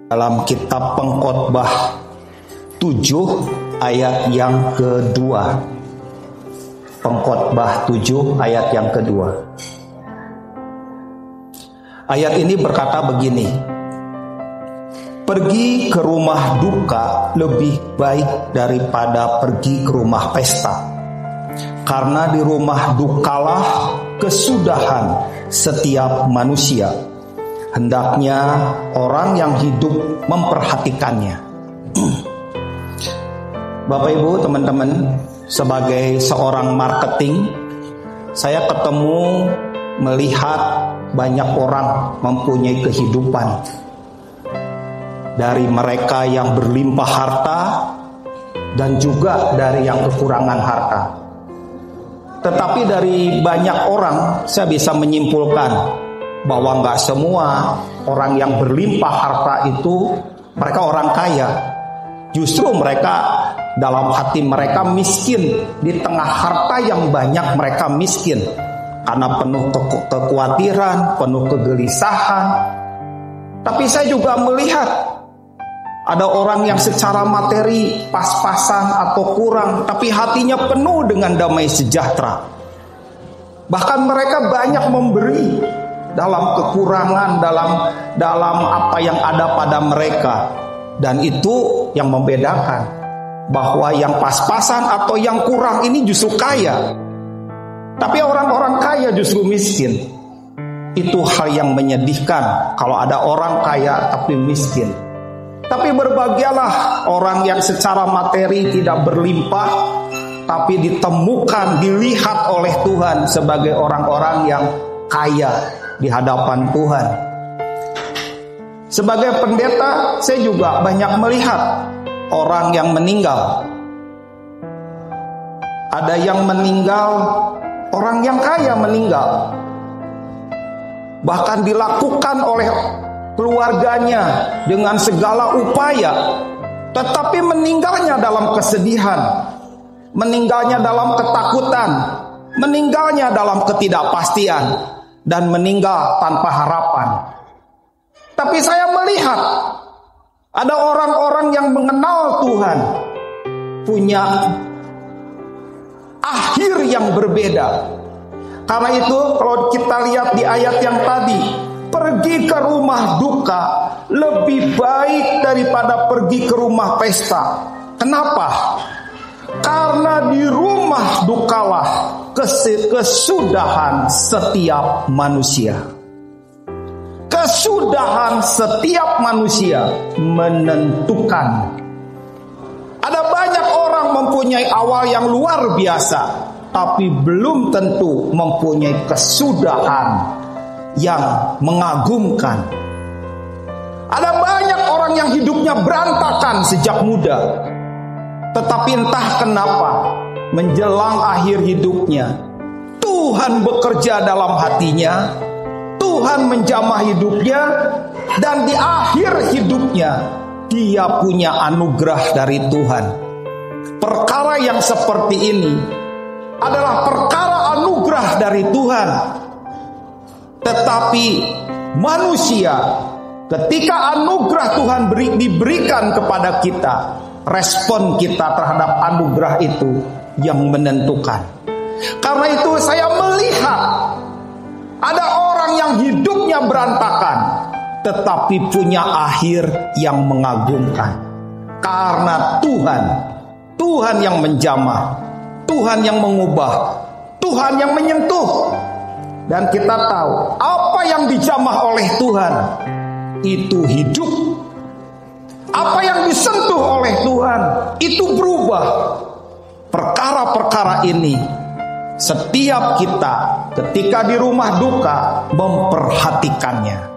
dalam kitab Pengkhotbah 7 ayat yang kedua. Pengkhotbah 7 ayat yang kedua. Ayat ini berkata begini: pergi ke rumah duka lebih baik daripada pergi ke rumah pesta, karena di rumah dukalah kesudahan setiap manusia. Hendaknya orang yang hidup memperhatikannya. Bapak Ibu, teman-teman, sebagai seorang marketing, saya ketemu melihat banyak orang mempunyai kehidupan. Dari mereka yang berlimpah harta dan juga dari yang kekurangan harta. Tetapi dari banyak orang saya bisa menyimpulkan bahwa nggak semua orang yang berlimpah harta itu mereka orang kaya. Justru mereka dalam hati mereka miskin. Di tengah harta yang banyak mereka miskin karena penuh kekhawatiran, penuh kegelisahan. Tapi saya juga melihat ada orang yang secara materi pas-pasan atau kurang, tapi hatinya penuh dengan damai sejahtera. Bahkan mereka banyak memberi dalam kekurangan, dalam apa yang ada pada mereka. Dan itu yang membedakan, bahwa yang pas-pasan atau yang kurang ini justru kaya, tapi orang-orang kaya justru miskin. Itu hal yang menyedihkan kalau ada orang kaya tapi miskin. Tapi berbahagialah orang yang secara materi tidak berlimpah, tapi ditemukan, dilihat oleh Tuhan sebagai orang-orang yang kaya di hadapan Tuhan. Sebagai pendeta, saya juga banyak melihat orang yang meninggal. Ada yang meninggal, orang yang kaya meninggal. Bahkan dilakukan oleh keluarganya dengan segala upaya, tetapi meninggalnya dalam kesedihan, meninggalnya dalam ketakutan, meninggalnya dalam ketidakpastian, dan meninggal tanpa harapan. Tapi saya melihat ada orang-orang yang mengenal Tuhan, punya akhir yang berbeda. Karena itu kalau kita lihat di ayat yang tadi, pergi ke rumah duka lebih baik daripada pergi ke rumah pesta. Kenapa? Karena di rumah dukalah kesudahan setiap manusia. Kesudahan setiap manusia menentukan. Ada banyak orang mempunyai awal yang luar biasa, tapi belum tentu mempunyai kesudahan yang mengagumkan. Ada banyak orang yang hidupnya berantakan sejak muda, tetapi entah kenapa menjelang akhir hidupnya Tuhan bekerja dalam hatinya, Tuhan menjamah hidupnya, dan di akhir hidupnya dia punya anugerah dari Tuhan. Perkara yang seperti ini adalah perkara anugerah dari Tuhan. Tetapi manusia, ketika anugerah Tuhan diberikan kepada kita, respon kita terhadap anugerah itu yang menentukan. Karena itu saya melihat ada orang yang hidupnya berantakan, tetapi punya akhir yang mengagumkan. Karena Tuhan yang menjamah, Tuhan yang mengubah, Tuhan yang menyentuh. Dan kita tahu apa yang dijamah oleh Tuhan itu hidup. Apa yang disentuh oleh Tuhan itu berubah. Perkara-perkara ini setiap kita ketika di rumah duka memperhatikannya.